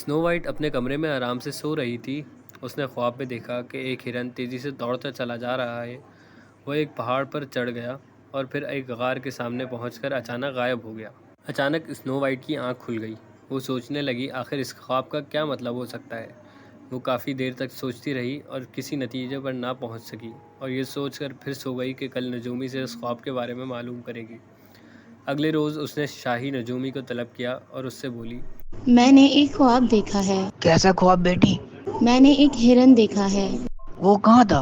Snow white अपने कमरे में आराम से सो रही थी। उसने ख्वाब में देखा कि एक हिरन तेज़ी से दौड़ता चला जा रहा है। वो एक पहाड़ पर चढ़ गया और फिर एक गार के सामने पहुंचकर अचानक गायब हो गया। अचानक स्नो वाइट की आंख खुल गई। वो सोचने लगी आखिर इस ख्वाब का क्या मतलब हो सकता है। वो काफ़ी देर तक सोचती रही और किसी नतीजे पर ना पहुंच सकी, और ये सोचकर फिर सो गई कि कल नजूमी से इस ख्वाब के बारे में मालूम करेगी। अगले रोज़ उसने शाही नजूमी को तलब किया और उससे बोली, मैंने एक ख्वाब देखा है। कैसा ख्वाब बेटी? मैंने एक हिरन देखा है। वो कहाँ था?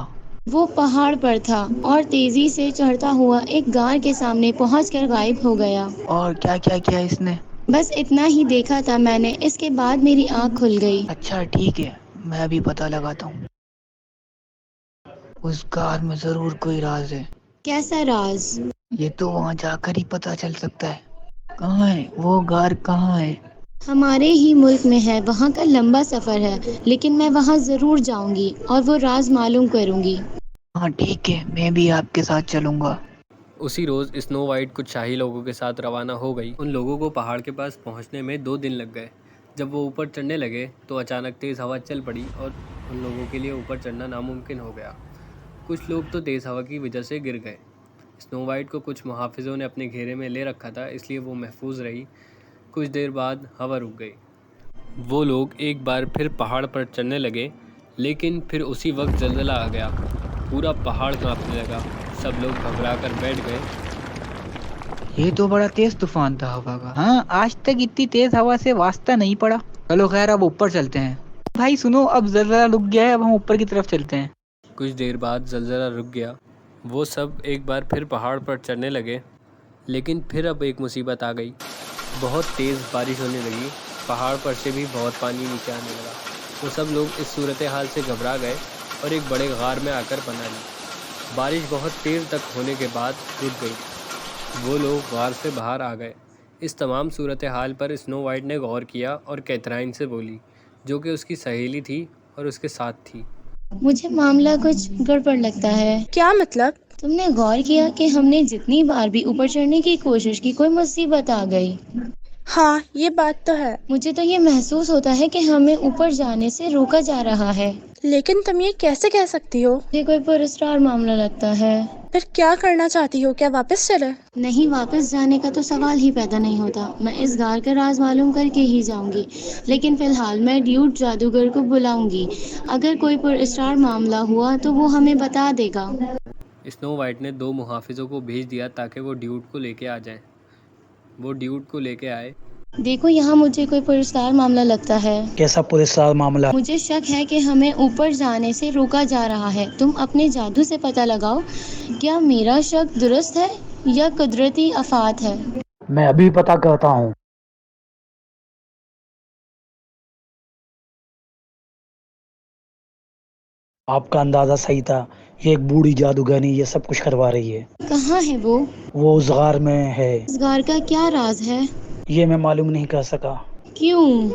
वो पहाड़ पर था और तेजी से चढ़ता हुआ एक गार के सामने पहुंचकर गायब हो गया। और क्या क्या किया इसने? बस इतना ही देखा था मैंने, इसके बाद मेरी आंख खुल गई। अच्छा ठीक है, मैं अभी पता लगाता हूँ। उस गार में जरूर कोई राज है। कैसा राज? ये तो वहाँ जाकर ही पता चल सकता है। कहाँ है वो गार, कहाँ है? हमारे ही मुल्क में है। वहाँ का लंबा सफर है, लेकिन मैं वहाँ जरूर जाऊंगी और वो राज मालूम करूंगी। हाँ ठीक है, मैं भी आपके साथ चलूंगा। उसी रोज़ स्नो वाइट कुछ शाही लोगों के साथ रवाना हो गई। उन लोगों को पहाड़ के पास पहुंचने में 2 दिन लग गए। जब वो ऊपर चढ़ने लगे तो अचानक तेज़ हवा चल पड़ी और उन लोगों के लिए ऊपर चढ़ना नामुमकिन हो गया। कुछ लोग तो तेज़ हवा की वजह से गिर गए। स्नो वाइट को कुछ मुहाफिजों ने अपने घेरे में ले रखा था, इसलिए वो महफूज रही। कुछ देर बाद हवा रुक गई। वो लोग एक बार फिर पहाड़ पर चढ़ने लगे, लेकिन फिर उसी वक्त जल्जला आ गया। पूरा पहाड़ कांपने लगा। सब लोग घबरा कर बैठ गए। ये तो बड़ा तेज तूफान था हवा का। हाँ, आज तक इतनी तेज हवा से वास्ता नहीं पड़ा। चलो खैर, अब ऊपर चलते हैं। भाई सुनो, अब जरा रुक गया है, अब हम ऊपर की तरफ चलते हैं। कुछ देर बाद जल्जला रुक गया। वो सब एक बार फिर पहाड़ पर चढ़ने लगे, लेकिन फिर अब एक मुसीबत आ गई। बहुत तेज़ बारिश होने लगी। पहाड़ पर से भी बहुत पानी नीचे आने लगा। वो सब लोग इस सूरत हाल से घबरा गए और एक बड़े गार में आकर पनाह ली। बारिश बहुत देर तक होने के बाद रुक गई। वो लोग गार से बाहर आ गए। इस तमाम सूरत हाल पर स्नो वाइट ने गौर किया और कैथराइन से बोली, जो कि उसकी सहेली थी और उसके साथ थी। मुझे मामला कुछ गड़बड़ लगता है। क्या मतलब? तुमने गौर किया कि हमने जितनी बार भी ऊपर चढ़ने की कोशिश की, कोई मुसीबत आ गई। हाँ, ये बात तो है। मुझे तो ये महसूस होता है कि हमें ऊपर जाने से रोका जा रहा है। लेकिन तुम ये कैसे कह सकती हो? मुझे कोई पुरस्कार मामला लगता है। फिर क्या करना चाहती हो? क्या वापस चले? नहीं, वापस जाने का तो सवाल ही पैदा नहीं होता। मैं इस गार का राज मालूम करके ही जाऊंगी, लेकिन फिलहाल मैं ड्यूड जादूगर को बुलाऊंगी। अगर कोई पुरस्कार मामला हुआ तो वो हमें बता देगा। स्नो वाइट ने 2 मुहाफिजों को भेज दिया ताकि वो ड्यूड को लेके आ जाएं। वो ड्यूड को लेके आए। देखो, यहाँ मुझे कोई पुरस्कार मामला लगता है। कैसा पुरस्कार मामला? मुझे शक है कि हमें ऊपर जाने से रोका जा रहा है। तुम अपने जादू से पता लगाओ, क्या मेरा शक दुरुस्त है या कुदरती आफत है। मैं अभी पता करता हूँ। आपका अंदाजा सही था। ये एक बूढ़ी जादूगरनी ये सब कुछ करवा रही है। कहाँ है वो? वो उस गार में है। इस गार का क्या राज है? ये मैं मालूम नहीं कर सका, क्यों?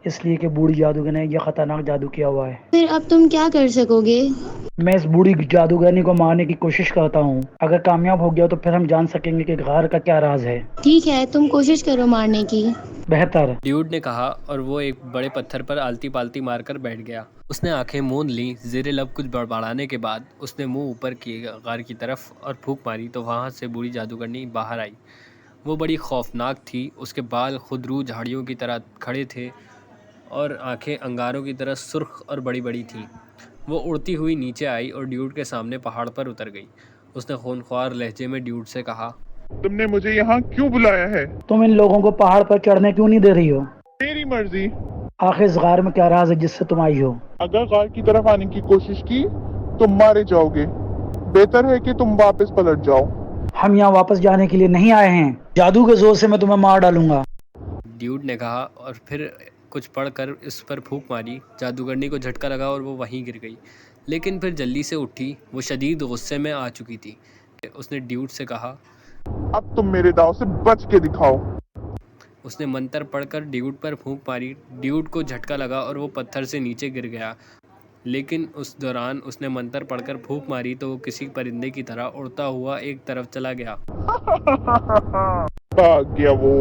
इसलिए कि बूढ़ी जादूगर ने ये खतरनाक जादू किया हुआ है। फिर अब तुम क्या कर सकोगे? मैं इस बूढ़ी जादूगरनी को मारने की कोशिश करता हूँ। अगर कामयाब हो गया तो फिर हम जान सकेंगे कि गार का क्या राज है। ठीक है, तुम कोशिश करो मारने की। बेहतर। ड्यूड ने कहा, और वो एक बड़े पत्थर पर आलती पालती मारकर बैठ गया। उसने आंखें मूंद लीं। ज़ेरे लब कुछ बड़बड़ाने के बाद उसने मुंह ऊपर किए गार की तरफ और फूंक मारी तो वहाँ से बूढ़ी जादूगरनी बाहर आई। वो बड़ी खौफनाक थी। उसके बाल खुदरू झाड़ियों की तरह खड़े थे और आंखें अंगारों की तरह सुर्ख और बड़ी बड़ी थीं। वो उड़ती हुई नीचे आई और ड्यूड के सामने पहाड़ पर उतर गई। उसने खूनख्वार लहजे में ड्यूड से कहा, तुमने मुझे यहाँ क्यों बुलाया है? तुम इन लोगों को पहाड़ पर चढ़ने क्यों नहीं दे रही हो? मेरी मर्जी। आखिर इस गार में क्या राज है जिससे तुम आई हो? अगर गार की तरफ आने की कोशिश की तो मारे जाओगे। बेहतर है कि तुम वापस पलट जाओ। हम यहाँ वापस जाने के लिए नहीं आए हैं। जादू के जोर से मैं तुम्हें मार डालूंगा। ड्यूड ने कहा, और फिर कुछ पढ़कर इस पर फूंक मारी। जादूगरनी को झटका लगा और वो वहीं गिर गई, लेकिन फिर जल्दी से उठी। वो शदीद गुस्से में आ चुकी थी। उसने ड्यूड से कहा, अब तुम मेरे दाव से बच के दिखाओ। उसने मंत्र पढ़कर ड्यूड पर फूंक मारी। ड्यूड को झटका लगा और वो पत्थर से नीचे गिर गया, लेकिन उस दौरान उसने मंत्र पढ़कर फूंक मारी तो वो किसी परिंदे की तरह उड़ता हुआ एक तरफ चला गया। भाग गया वो।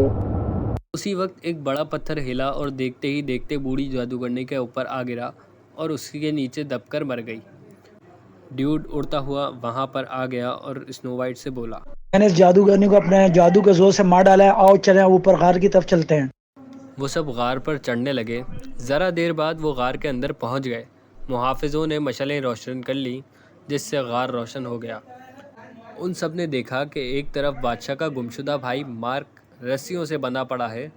اسی وقت ایک بڑا پتھر ہلا اور دیکھتے ہی دیکھتے بوڑھی جادوگرنی کے اوپر آ گرا اور اس کے نیچے دب کر مر گئی۔ ڈیوڈ اڑتا ہوا وہاں پر آ گیا اور اسنو وائٹ سے بولا، میں نے اس جادوگرنی کو اپنے جادو کے زور سے مار ڈالا ہے، آؤ چلیں اوپر غار کی طرف چلتے ہیں۔ وہ سب غار پر چڑھنے لگے۔ ذرا دیر بعد وہ غار کے اندر پہنچ گئے۔ محافظوں نے مشعلیں روشن کر لی جس سے غار روشن ہو گیا۔ ان سب نے دیکھا کہ ایک طرف بادشاہ کا گمشدہ بھائی مارک رسیوں سے بندھا پڑا ہے۔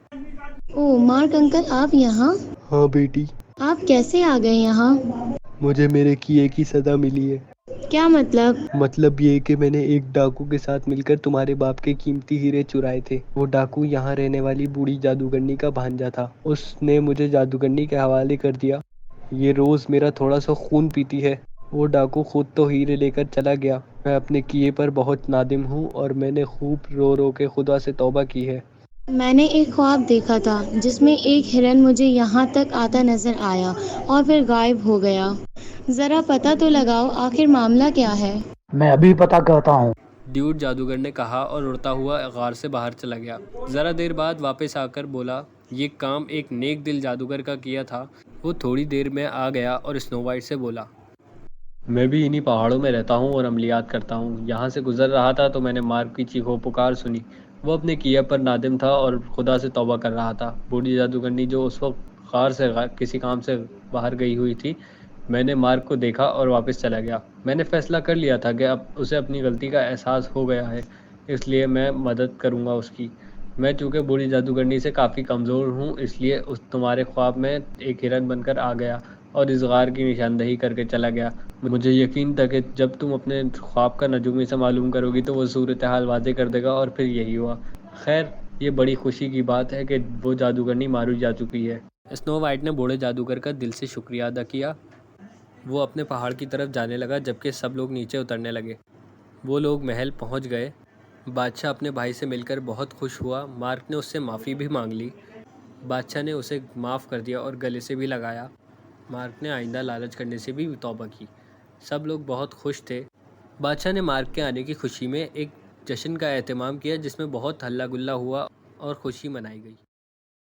او مارک انکل، آپ یہاں؟ ہاں بیٹی، آپ کیسے آ گئے یہاں؟ مجھے میرے کیے کی سزا ملی ہے۔ کیا مطلب؟ مطلب یہ کہ میں نے ایک ڈاکو کے ساتھ مل کر تمہارے باپ کے قیمتی ہیرے چرائے تھے۔ وہ ڈاکو یہاں رہنے والی بوڑھی جادوگرنی کا بھانجا تھا۔ اس نے مجھے جادوگرنی کے حوالے کر دیا۔ یہ روز میرا تھوڑا سا خون پیتی ہے۔ وہ ڈاکو خود تو ہیرے لے کر چلا گیا۔ میں اپنے کیے پر بہت نادم ہوں اور میں نے خوب رو رو کے خدا سے توبہ کی ہے۔ میں نے ایک خواب دیکھا تھا جس میں ایک ہرن مجھے یہاں تک آتا نظر آیا اور پھر غائب ہو گیا۔ ذرا پتہ تو لگاؤ آخر معاملہ کیا ہے؟ میں ابھی پتہ کرتا ہوں۔ ڈیوڈ جادوگر نے کہا اور اڑتا ہوا غار سے باہر چلا گیا۔ ذرا دیر بعد واپس آ کر بولا، یہ کام ایک نیک دل جادوگر کا کیا تھا۔ وہ تھوڑی دیر میں آ گیا اور اسنو وائٹ سے بولا، میں بھی انہی پہاڑوں میں رہتا ہوں اور عملیات کرتا ہوں۔ یہاں سے گزر رہا تھا تو میں نے مارک کی چیخو پکار سنی۔ وہ اپنے کیے پر نادم تھا اور خدا سے توبہ کر رہا تھا۔ بوڑھی جادوگرنی جو اس وقت غار سے کسی کام سے باہر گئی ہوئی تھی، میں نے مارک کو دیکھا اور واپس چلا گیا۔ میں نے فیصلہ کر لیا تھا کہ اب اسے اپنی غلطی کا احساس ہو گیا ہے، اس لیے میں مدد کروں گا اس کی۔ میں چونکہ بوڑھی جادوگرنی سے کافی کمزور ہوں، اس لیے تمہارے خواب میں ایک ہرن بن کر آ گیا اور اس غار کی نشاندہی کر کے چلا گیا۔ مجھے یقین تھا کہ جب تم اپنے خواب کا نجومی سے معلوم کرو گی تو وہ صورتحال واضح کر دے گا، اور پھر یہی ہوا۔ خیر، یہ بڑی خوشی کی بات ہے کہ وہ جادوگرنی ماری جا چکی ہے۔ اسنو وائٹ نے بوڑھے جادوگر کا دل سے شکریہ ادا کیا۔ وہ اپنے پہاڑ کی طرف جانے لگا جبکہ سب لوگ نیچے اترنے لگے۔ وہ لوگ محل پہنچ گئے۔ بادشاہ اپنے بھائی سے مل کر بہت خوش ہوا۔ مارک نے اس سے معافی بھی مانگ لی۔ بادشاہ نے اسے معاف کر دیا اور گلے سے بھی لگایا۔ مارک نے آئندہ لالچ کرنے سے بھی توبہ کی۔ سب لوگ بہت خوش تھے۔ بادشاہ نے مارک کے آنے کی خوشی میں ایک جشن کا اہتمام کیا جس میں بہت ہلا گلا ہوا اور خوشی منائی گئی۔